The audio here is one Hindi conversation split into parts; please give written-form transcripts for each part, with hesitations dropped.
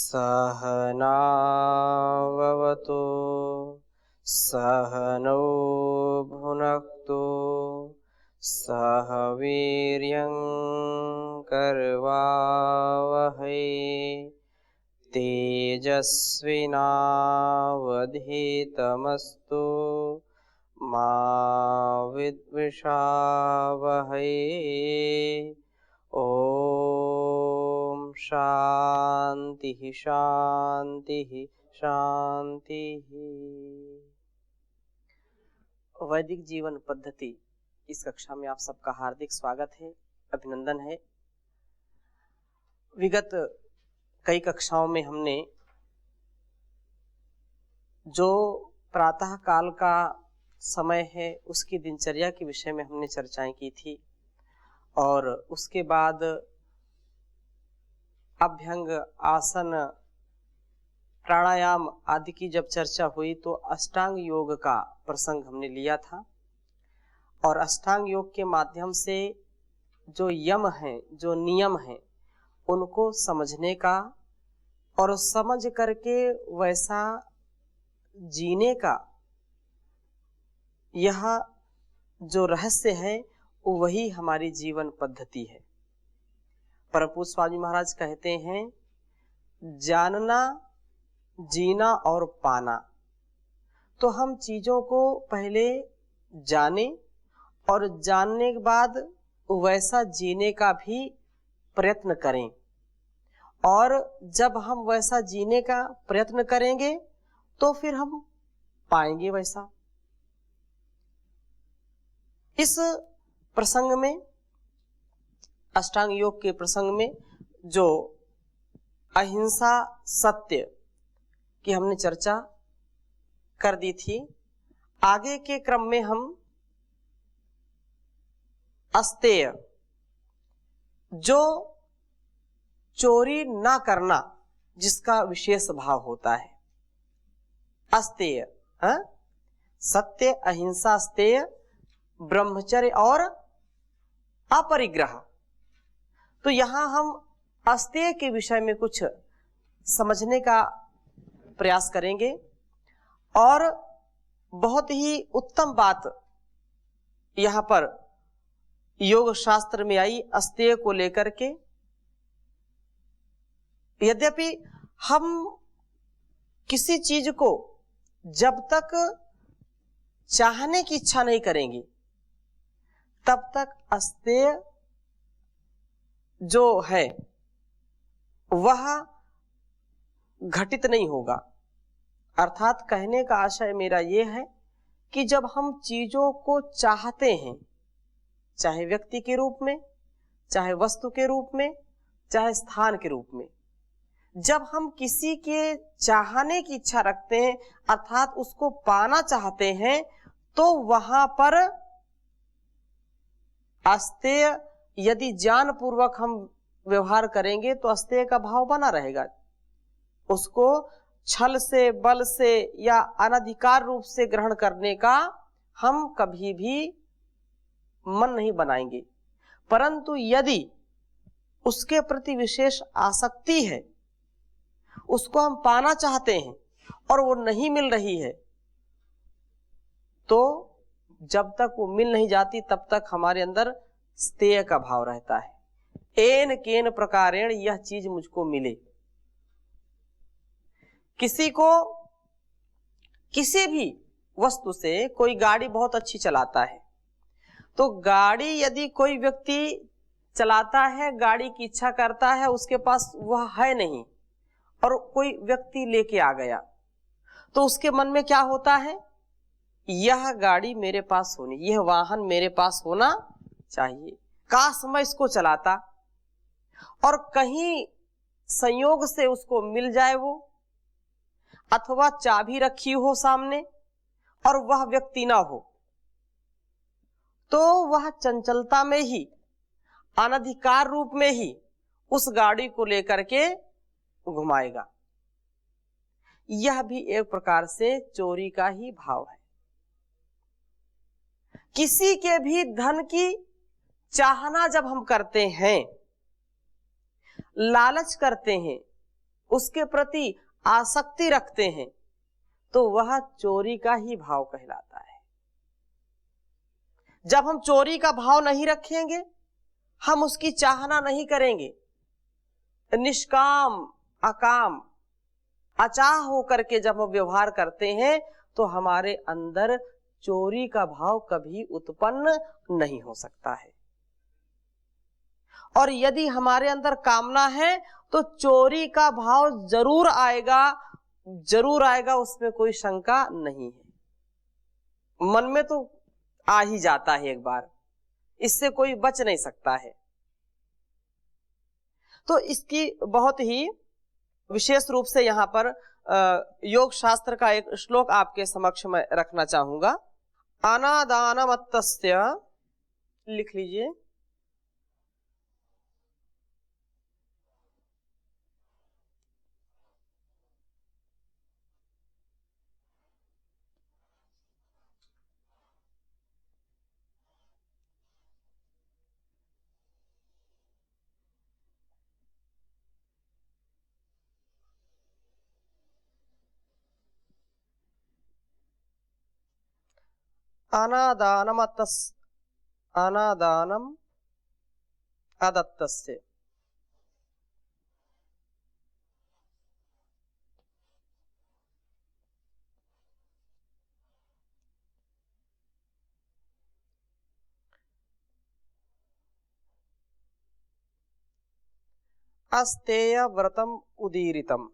सहनाववतु सहनौ भुनक्तु सह वीर्यं करवावहै तेजस्विनावधीतमस्तु मा विद्विषावहै। ओम शांति शांति शांति। वैदिक जीवन पद्धति इस कक्षा में आप सबका हार्दिक स्वागत है, अभिनंदन है। विगत कई कक्षाओं में हमने जो प्रातः काल का समय है उसकी दिनचर्या के विषय में हमने चर्चाएं की थी और उसके बाद अभ्यंग, आसन, प्राणायाम आदि की जब चर्चा हुई तो अष्टांग योग का प्रसंग हमने लिया था और अष्टांग योग के माध्यम से जो यम हैं, जो नियम हैं, उनको समझने का और समझ करके वैसा जीने का यह जो रहस्य है वही हमारी जीवन पद्धति है। परम पूज्य स्वामी महाराज कहते हैं, जानना, जीना और पाना। तो हम चीजों को पहले जाने और जानने के बाद वैसा जीने का भी प्रयत्न करें और जब हम वैसा जीने का प्रयत्न करेंगे तो फिर हम पाएंगे वैसा। इस प्रसंग में, अष्टांग योग के प्रसंग में जो अहिंसा सत्य की हमने चर्चा कर दी थी, आगे के क्रम में हम अस्तेय, जो चोरी ना करना जिसका विशेष भाव होता है, अस्तेय, सत्य, अहिंसा, अस्तेय, ब्रह्मचर्य और अपरिग्रह। तो यहां हम अस्तेय के विषय में कुछ समझने का प्रयास करेंगे और बहुत ही उत्तम बात यहां पर योग शास्त्र में आई अस्तेय को लेकर के। यद्यपि हम किसी चीज को जब तक चाहने की इच्छा नहीं करेंगे तब तक अस्तेय जो है वह घटित नहीं होगा। अर्थात कहने का आशय मेरा यह है कि जब हम चीजों को चाहते हैं, चाहे व्यक्ति के रूप में, चाहे वस्तु के रूप में, चाहे स्थान के रूप में, जब हम किसी के चाहने की इच्छा रखते हैं अर्थात उसको पाना चाहते हैं तो वहां पर अस्तेय, यदि ज्ञान पूर्वक हम व्यवहार करेंगे तो अस्तेय का भाव बना रहेगा। उसको छल से, बल से या अनधिकार रूप से ग्रहण करने का हम कभी भी मन नहीं बनाएंगे। परंतु यदि उसके प्रति विशेष आसक्ति है, उसको हम पाना चाहते हैं और वो नहीं मिल रही है, तो जब तक वो मिल नहीं जाती तब तक हमारे अंदर स्तेय का भाव रहता है। एन केन प्रकारेण यह चीज मुझको मिले। किसी को किसी भी वस्तु से, कोई गाड़ी बहुत अच्छी चलाता है तो गाड़ी यदि कोई व्यक्ति चलाता है, गाड़ी की इच्छा करता है, उसके पास वह है नहीं और कोई व्यक्ति लेके आ गया तो उसके मन में क्या होता है, यह गाड़ी मेरे पास होनी, यह वाहन मेरे पास होना चाहिए, काश मैं इसको चलाता। और कहीं संयोग से उसको मिल जाए वो, अथवा चाबी रखी हो सामने और वह व्यक्ति ना हो, तो वह चंचलता में ही, अनधिकार रूप में ही उस गाड़ी को लेकर के घुमाएगा। यह भी एक प्रकार से चोरी का ही भाव है। किसी के भी धन की चाहना जब हम करते हैं, लालच करते हैं, उसके प्रति आसक्ति रखते हैं तो वह चोरी का ही भाव कहलाता है। जब हम चोरी का भाव नहीं रखेंगे, हम उसकी चाहना नहीं करेंगे, निष्काम अकाम अचाह होकर के जब हम व्यवहार करते हैं तो हमारे अंदर चोरी का भाव कभी उत्पन्न नहीं हो सकता है। और यदि हमारे अंदर कामना है तो चोरी का भाव जरूर आएगा, उसमें कोई शंका नहीं है। मन में तो आ ही जाता है एक बार, इससे कोई बच नहीं सकता है। तो इसकी बहुत ही विशेष रूप से यहाँ पर योग शास्त्र का एक श्लोक आपके समक्ष में रखना चाहूंगा। अनादानमत्तस्य, लिख लीजिए, अनादानम अदत्तस्य। अस्तेय व्रतम उदीरितम।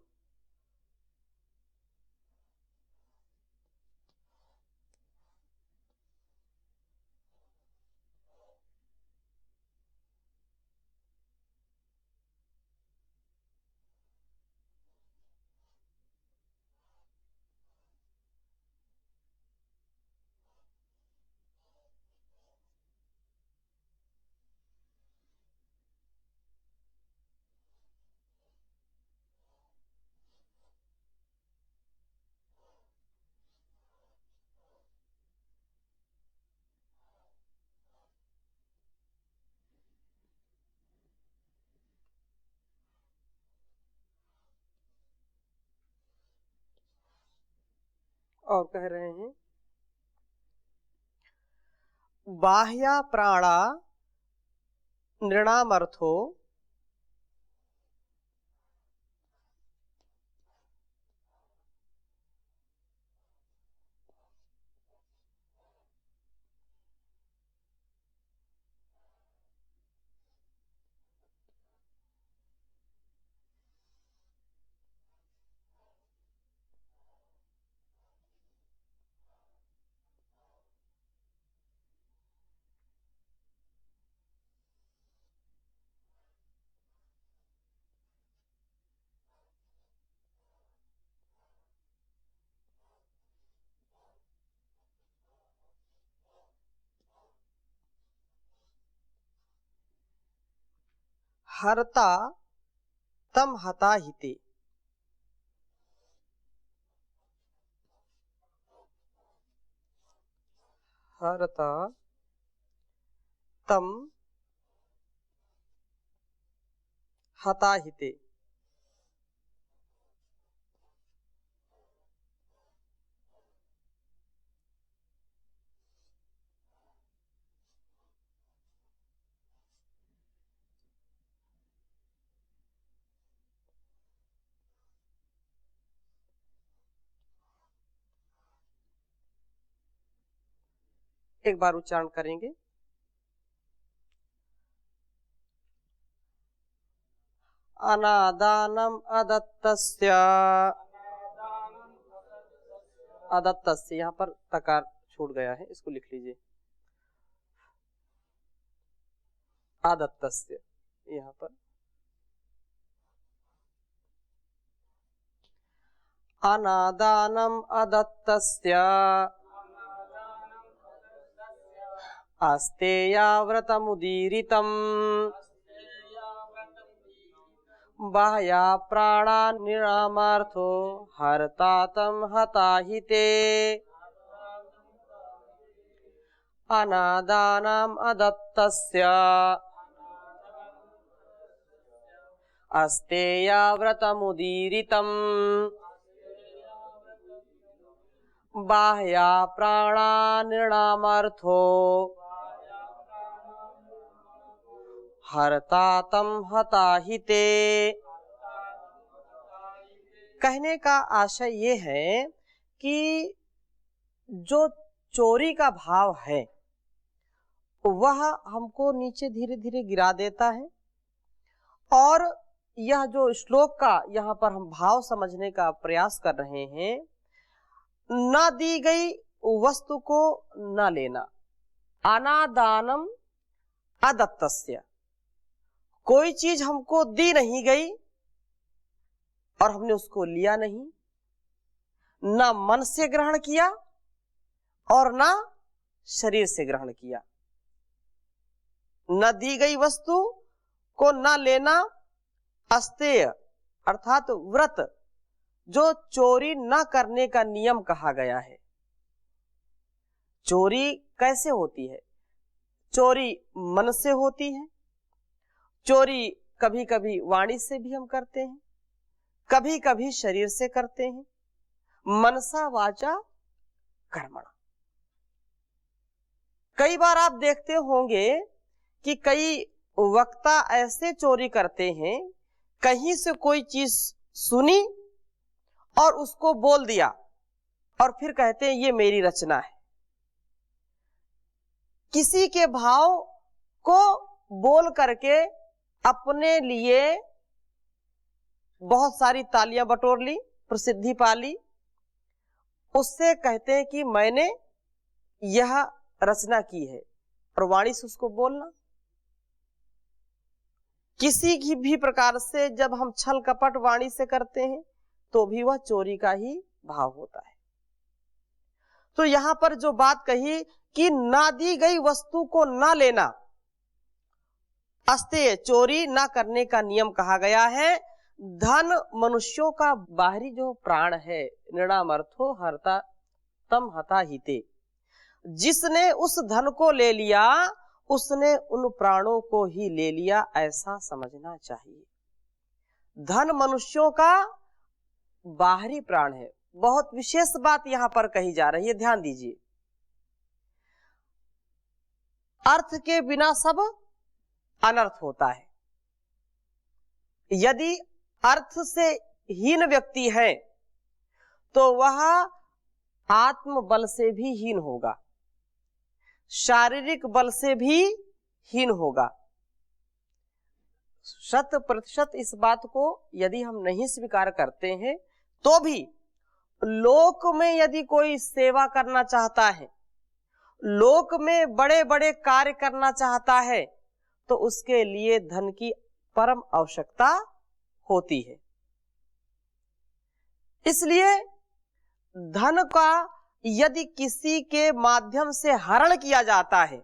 और कह रहे हैं बाह्या प्राणा नृणामर्थो हरता तम हता हिते। हरता तम हता हिते। एक बार उच्चारण करेंगे। अनादानम अदत्तस्य। अदत्तस्य, यहाँ पर तकार छूट गया है, इसको लिख लीजिए। अदत्तस्य, यहाँ पर अनादानम अदत्तस्य अस्तेया व्रतमुदीरितम् बाह्या प्राणा निरामार्थो हरता तम हता हिते। अनादानम अदत्तस्य अस्तेया व्रतमुदीरितम् बाह्या प्राणा निर्णामर्थो हर्ता तम हता ही ते। कहने का आशय ये है कि जो चोरी का भाव है वह हमको नीचे धीरे धीरे गिरा देता है, और यह जो श्लोक का यहाँ पर हम भाव समझने का प्रयास कर रहे हैं, न दी गई वस्तु को न लेना, अनादानम अदत्तस्य, कोई चीज हमको दी नहीं गई और हमने उसको लिया नहीं, ना मन से ग्रहण किया और ना शरीर से ग्रहण किया। न दी गई वस्तु को न लेना, अस्तेय अर्थात व्रत, जो चोरी न करने का नियम कहा गया है। चोरी कैसे होती है? चोरी मन से होती है, चोरी कभी कभी वाणी से भी हम करते हैं, कभी कभी शरीर से करते हैं, मनसा वाचा कर्मणा। कई बार आप देखते होंगे कि कई वक्ता ऐसे चोरी करते हैं, कहीं से कोई चीज सुनी और उसको बोल दिया और फिर कहते हैं ये मेरी रचना है। किसी के भाव को बोल करके अपने लिए बहुत सारी तालियां बटोर ली, प्रसिद्धि पा ली, उससे कहते हैं कि मैंने यह रचना की है, और वाणी से उसको बोलना। किसी की भी प्रकार से जब हम छल कपट वाणी से करते हैं तो भी वह चोरी का ही भाव होता है। तो यहां पर जो बात कही कि ना दी गई वस्तु को ना लेना, अस्तेय चोरी ना करने का नियम कहा गया है। धन मनुष्यों का बाहरी जो प्राण है, निर्णामर्थो हर्ता तम हता हिते, जिसने उस धन को ले लिया उसने उन प्राणों को ही ले लिया, ऐसा समझना चाहिए। धन मनुष्यों का बाहरी प्राण है। बहुत विशेष बात यहां पर कही जा रही है, ध्यान दीजिए। अर्थ के बिना सब अनर्थ होता है। यदि अर्थ से हीन व्यक्ति है तो वह आत्मबल से भी हीन होगा, शारीरिक बल से भी हीन होगा। 100% इस बात को यदि हम नहीं स्वीकार करते हैं तो भी लोक में यदि कोई सेवा करना चाहता है, लोक में बड़े बड़े कार्य करना चाहता है, तो उसके लिए धन की परम आवश्यकता होती है। इसलिए धन का यदि किसी के माध्यम से हरण किया जाता है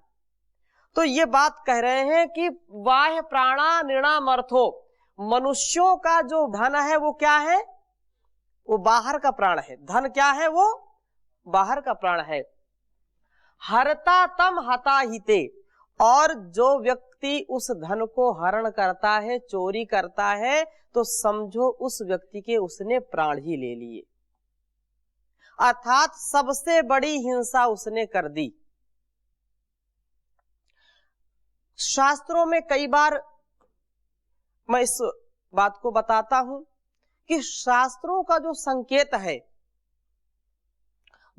तो ये बात कह रहे हैं कि बाह्य प्राणा निर्णामर्थो, मनुष्यों का जो धन है वो क्या है? वो बाहर का प्राण है। धन क्या है? वो बाहर का प्राण है। हरता तम हता हिते, और जो व्यक्ति उस धन को हरण करता है, चोरी करता है, तो समझो उस व्यक्ति के उसने प्राण ही ले लिए, अर्थात सबसे बड़ी हिंसा उसने कर दी। शास्त्रों में कई बार मैं इस बात को बताता हूं कि शास्त्रों का जो संकेत है,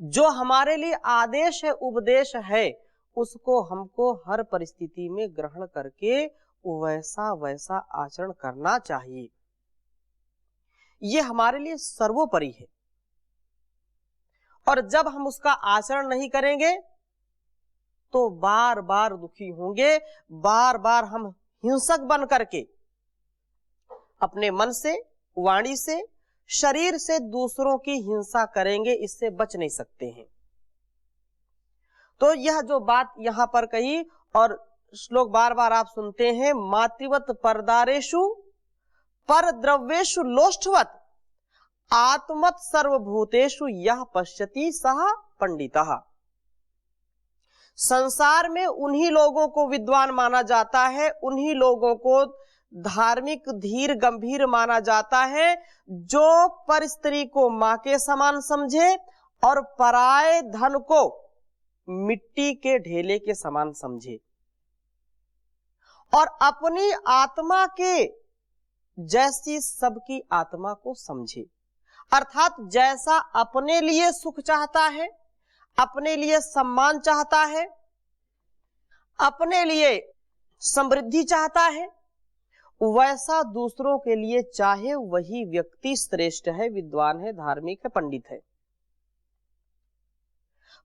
जो हमारे लिए आदेश है, उपदेश है, उसको हमको हर परिस्थिति में ग्रहण करके वैसा वैसा आचरण करना चाहिए। ये हमारे लिए सर्वोपरि है। और जब हम उसका आचरण नहीं करेंगे तो बार बार दुखी होंगे, बार बार हम हिंसक बन करके अपने मन से, वाणी से, शरीर से दूसरों की हिंसा करेंगे, इससे बच नहीं सकते हैं। तो यह जो बात यहां पर कही, और श्लोक बार बार आप सुनते हैं, मातृवत परदारेषु पर द्रव्येषु लोष्ठवत आत्मत सर्वभूतेषु यह पश्यति सह पंडितः। संसार में उन्हीं लोगों को विद्वान माना जाता है, उन्हीं लोगों को धार्मिक, धीर, गंभीर माना जाता है, जो पर स्त्री को मां के समान समझे और पराये धन को मिट्टी के ढेले के समान समझे और अपनी आत्मा के जैसी सबकी आत्मा को समझे। अर्थात जैसा अपने लिए सुख चाहता है, अपने लिए सम्मान चाहता है, अपने लिए समृद्धि चाहता है, वैसा दूसरों के लिए चाहे वही व्यक्ति श्रेष्ठ है, विद्वान है, धार्मिक है, पंडित है।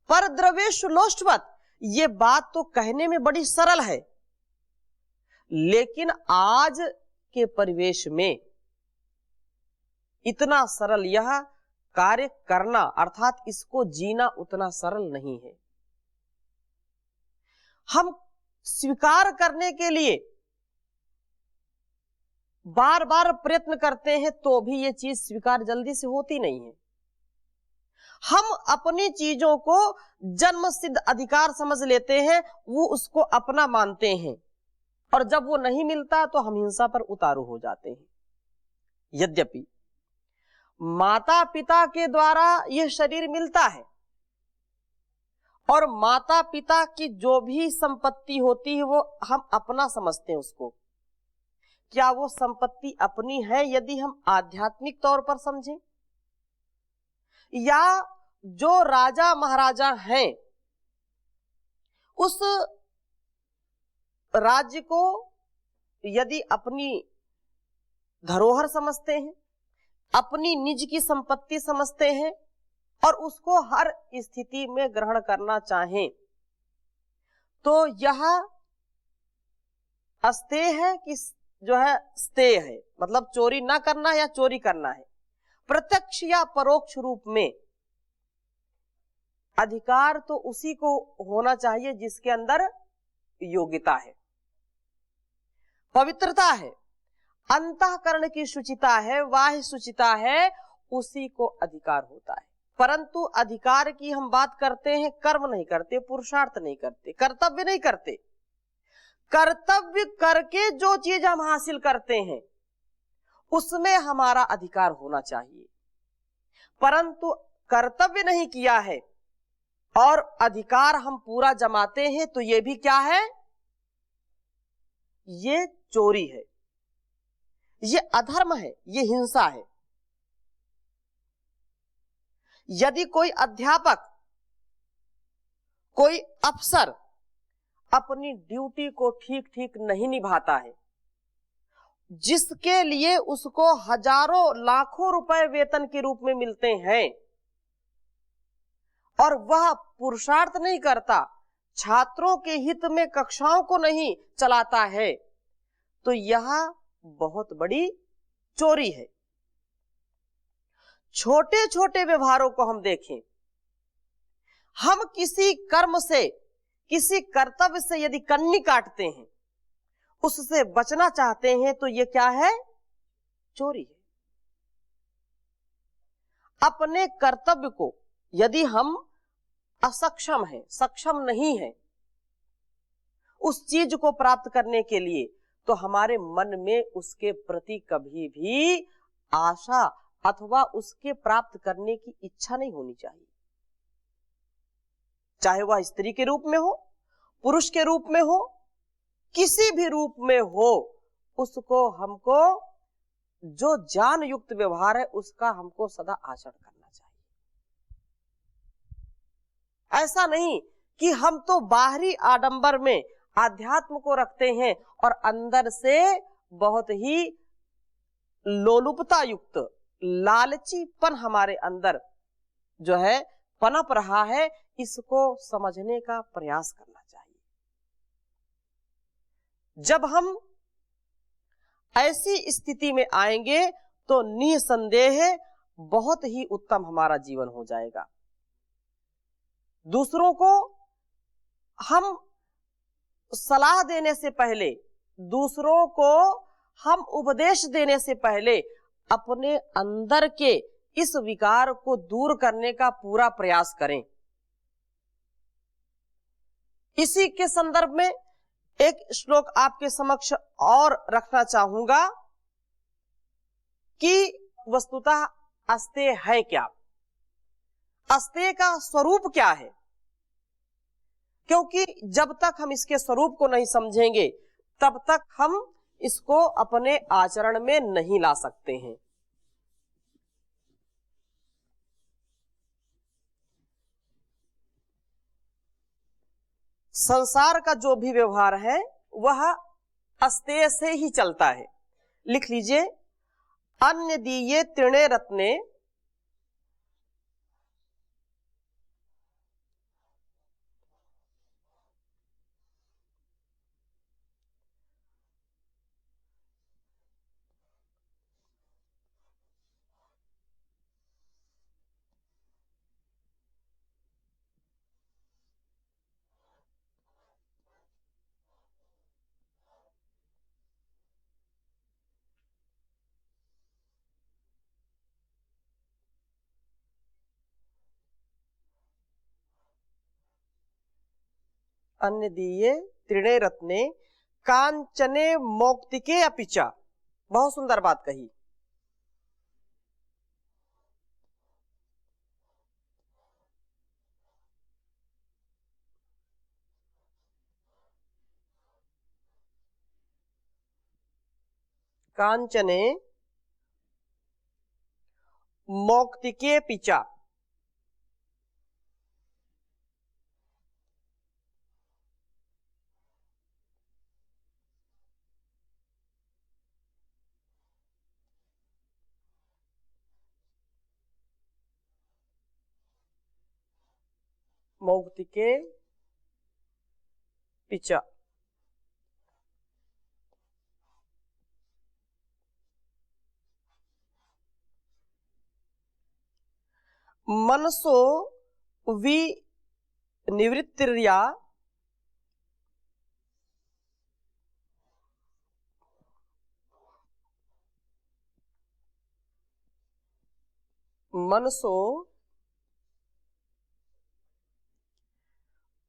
पर द्रव्येषु लोष्टवत्, ये बात तो कहने में बड़ी सरल है, लेकिन आज के परिवेश में इतना सरल यह कार्य करना अर्थात इसको जीना उतना सरल नहीं है। हम स्वीकार करने के लिए बार बार प्रयत्न करते हैं तो भी ये चीज स्वीकार जल्दी से होती नहीं है। हम अपनी चीजों को जन्म सिद्ध अधिकार समझ लेते हैं, वो उसको अपना मानते हैं, और जब वो नहीं मिलता तो हम हिंसा पर उतारू हो जाते हैं। यद्यपि माता पिता के द्वारा यह शरीर मिलता है और माता पिता की जो भी संपत्ति होती है वो हम अपना समझते हैं उसको। क्या वो संपत्ति अपनी है यदि हम आध्यात्मिक तौर पर समझें, या जो राजा महाराजा हैं उस राज्य को यदि अपनी धरोहर समझते हैं, अपनी निज की संपत्ति समझते हैं और उसको हर स्थिति में ग्रहण करना चाहें, तो यह अस्तेय है कि जो है स्तेय है, मतलब चोरी ना करना या चोरी करना है। प्रत्यक्ष या परोक्ष रूप में अधिकार तो उसी को होना चाहिए जिसके अंदर योग्यता है, पवित्रता है, अंतःकरण की शुचिता है, बाह्य शुचिता है, उसी को अधिकार होता है। परंतु अधिकार की हम बात करते हैं, कर्म नहीं करते, पुरुषार्थ नहीं करते, कर्तव्य नहीं करते। कर्तव्य करके जो चीज हम हासिल करते हैं उसमें हमारा अधिकार होना चाहिए, परंतु कर्तव्य नहीं किया है और अधिकार हम पूरा जमाते हैं तो ये भी क्या है, ये चोरी है, ये अधर्म है, ये हिंसा है। यदि कोई अध्यापक, कोई अफसर अपनी ड्यूटी को ठीक ठीक नहीं निभाता है, जिसके लिए उसको हजारों लाखों रुपए वेतन के रूप में मिलते हैं, और वह पुरुषार्थ नहीं करता, छात्रों के हित में कक्षाओं को नहीं चलाता है, तो यह बहुत बड़ी चोरी है। छोटे छोटे व्यवहारों को हम देखें, हम किसी कर्म से, किसी कर्तव्य से यदि कन्नी काटते हैं, उससे बचना चाहते हैं, तो यह क्या है, चोरी है। अपने कर्तव्य को यदि हम असक्षम हैं, सक्षम नहीं हैं उस चीज को प्राप्त करने के लिए, तो हमारे मन में उसके प्रति कभी भी आशा अथवा उसके प्राप्त करने की इच्छा नहीं होनी चाहिए। चाहे वह स्त्री के रूप में हो, पुरुष के रूप में हो, किसी भी रूप में हो, उसको हमको जो ज्ञान युक्त व्यवहार है उसका हमको सदा आचरण करना चाहिए। ऐसा नहीं कि हम तो बाहरी आडंबर में आध्यात्म को रखते हैं और अंदर से बहुत ही लोलुपता युक्त लालचीपन हमारे अंदर जो है पनप रहा है, इसको समझने का प्रयास करना चाहिए। जब हम ऐसी स्थिति में आएंगे तो निसंदेह बहुत ही उत्तम हमारा जीवन हो जाएगा। दूसरों को हम सलाह देने से पहले, दूसरों को हम उपदेश देने से पहले अपने अंदर के इस विकार को दूर करने का पूरा प्रयास करें। इसी के संदर्भ में एक श्लोक आपके समक्ष और रखना चाहूंगा कि वस्तुतः अस्तेय है क्या, अस्तेय का स्वरूप क्या है, क्योंकि जब तक हम इसके स्वरूप को नहीं समझेंगे तब तक हम इसको अपने आचरण में नहीं ला सकते हैं। संसार का जो भी व्यवहार है वह अस्तेय से ही चलता है। लिख लीजिए, अन्य दीये त्रिणे रत्ने अन्य दीये त्रिणे रत्ने कांचने मौक्तिके अपिचा। बहुत सुंदर बात कही। कांचने मौक्तिके पिचा, मौक्तिके पिचा। मनसो विनिवृत्तिर्या मनसो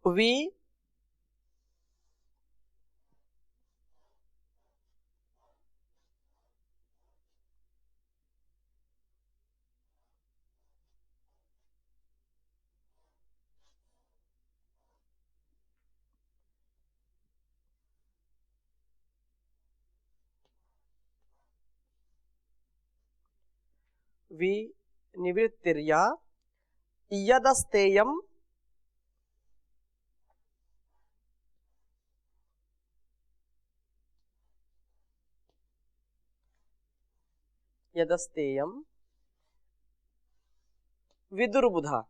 वि विनिवृत्तिर्या यदस्तेयम् यदस्तेयम् विदुर्बुधा।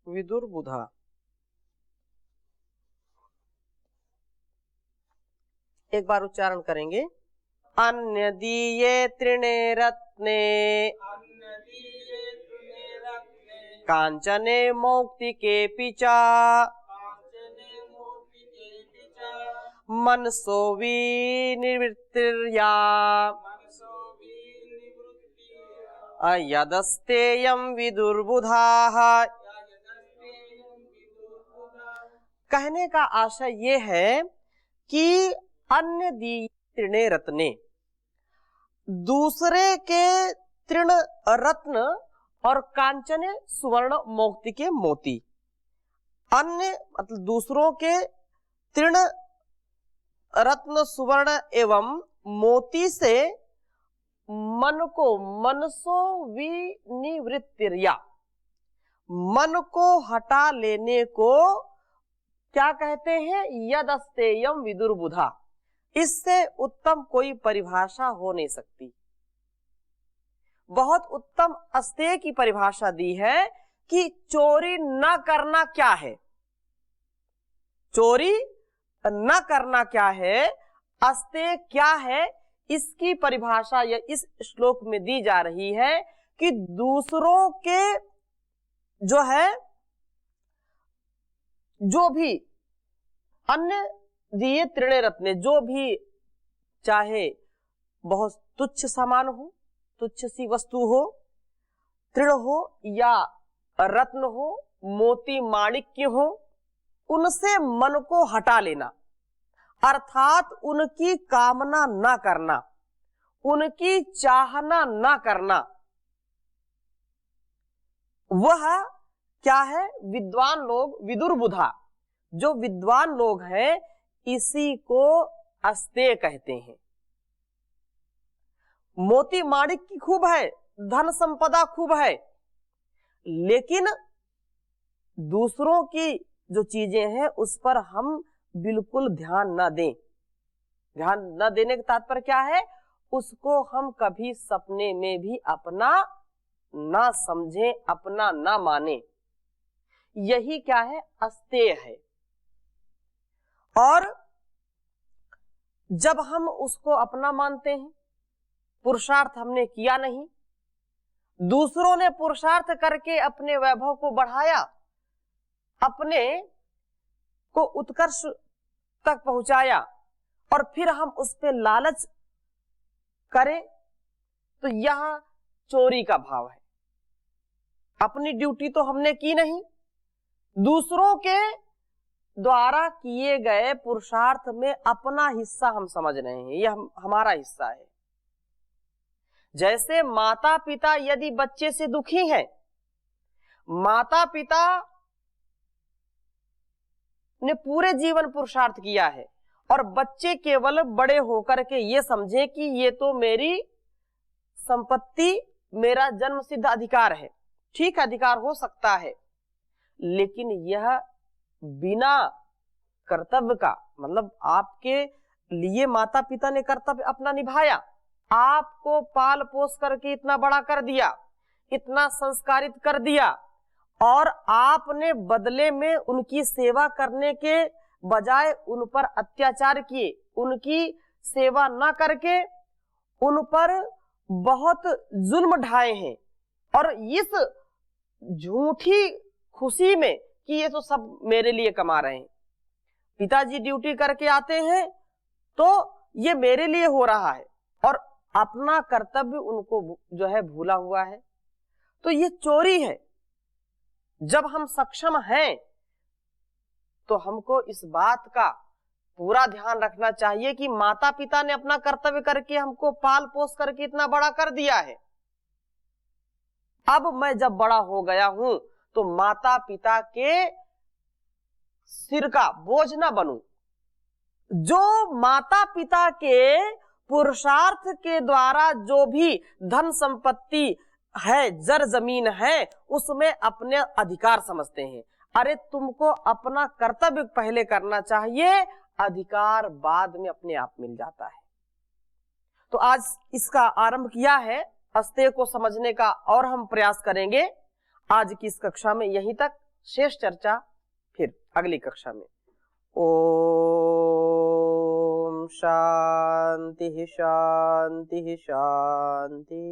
विदुर्बुधा। एक बार उच्चारण करेंगे। अन्य दीये त्रिणे रत्ने कांचने मौक्तिके पिचा मनसो विनिवृत्तिर्या यदस्तेयं विदुर्बुधाः। कहने का आशय ये है कि अन्य दीये त्रिणे रत्ने, दूसरे के तृण रत्न और कांचने सुवर्ण मौक्तिके मोती। अन्य मतलब दूसरों के तृण रत्न सुवर्ण एवं मोती से मन को मनसो विनिवृत्तिर्या, मन को हटा लेने को क्या कहते हैं? यदस्तेयम विदुर्बुधा। इससे उत्तम कोई परिभाषा हो नहीं सकती। बहुत उत्तम अस्तेय की परिभाषा दी है कि चोरी न करना क्या है, चोरी न करना क्या है, अस्तेय क्या है, इसकी परिभाषा या इस श्लोक में दी जा रही है कि दूसरों के जो है, जो भी अन्य दिए तृणे रत्ने, जो भी चाहे बहुत तुच्छ सामान हो, तुच्छ सी वस्तु हो, तृण हो या रत्न हो, मोती माणिक्य हो, उनसे मन को हटा लेना, अर्थात उनकी कामना ना करना, उनकी चाहना ना करना। वह क्या है? विद्वान लोग, विदुर बुधा, जो विद्वान लोग हैं इसी को अस्तेय कहते हैं। मोती माणिक की खूब है, धन संपदा खूब है, लेकिन दूसरों की जो चीजें हैं उस पर हम बिल्कुल ध्यान ना दें। ध्यान न देने का तात्पर्य क्या है? उसको हम कभी सपने में भी अपना ना समझें, अपना ना माने। यही क्या है? अस्तेय है। और जब हम उसको अपना मानते हैं, पुरुषार्थ हमने किया नहीं, दूसरों ने पुरुषार्थ करके अपने वैभव को बढ़ाया, अपने को उत्कर्ष तक पहुंचाया, और फिर हम उस पे लालच करें, तो यह चोरी का भाव है। अपनी ड्यूटी तो हमने की नहीं, दूसरों के द्वारा किए गए पुरुषार्थ में अपना हिस्सा हम समझ रहे हैं, यह हमारा हिस्सा है। जैसे माता पिता यदि बच्चे से दुखी हैं, माता पिता ने पूरे जीवन पुरुषार्थ किया है और बच्चे केवल बड़े होकर के ये समझे कि ये तो मेरी संपत्ति, मेरा जन्म सिद्ध अधिकार है। ठीक, अधिकार हो सकता है, लेकिन यह बिना कर्तव्य का, मतलब आपके लिए माता पिता ने कर्तव्य अपना निभाया, आपको पाल पोस करके इतना बड़ा कर दिया, इतना संस्कारित कर दिया, और आपने बदले में उनकी सेवा करने के बजाय उन पर अत्याचार किए, उनकी सेवा न करके उन पर बहुत जुल्म ढाए हैं, और इस झूठी खुशी में कि ये तो सब मेरे लिए कमा रहे हैं, पिताजी ड्यूटी करके आते हैं तो ये मेरे लिए हो रहा है, और अपना कर्तव्य उनको जो है भूला हुआ है, तो ये चोरी है। जब हम सक्षम हैं तो हमको इस बात का पूरा ध्यान रखना चाहिए कि माता पिता ने अपना कर्तव्य करके हमको पाल पोस करके इतना बड़ा कर दिया है। अब मैं जब बड़ा हो गया हूं तो माता पिता के सिर का बोझ ना बनूं। जो माता पिता के पुरुषार्थ के द्वारा जो भी धन संपत्ति है, जर जमीन है, उसमें अपने अधिकार समझते हैं। अरे तुमको अपना कर्तव्य पहले करना चाहिए, अधिकार बाद में अपने आप मिल जाता है। तो आज इसका आरंभ किया है, अस्तेय को समझने का, और हम प्रयास करेंगे। आज की इस कक्षा में यहीं तक, शेष चर्चा फिर अगली कक्षा में। ओम शांति शांति शांति।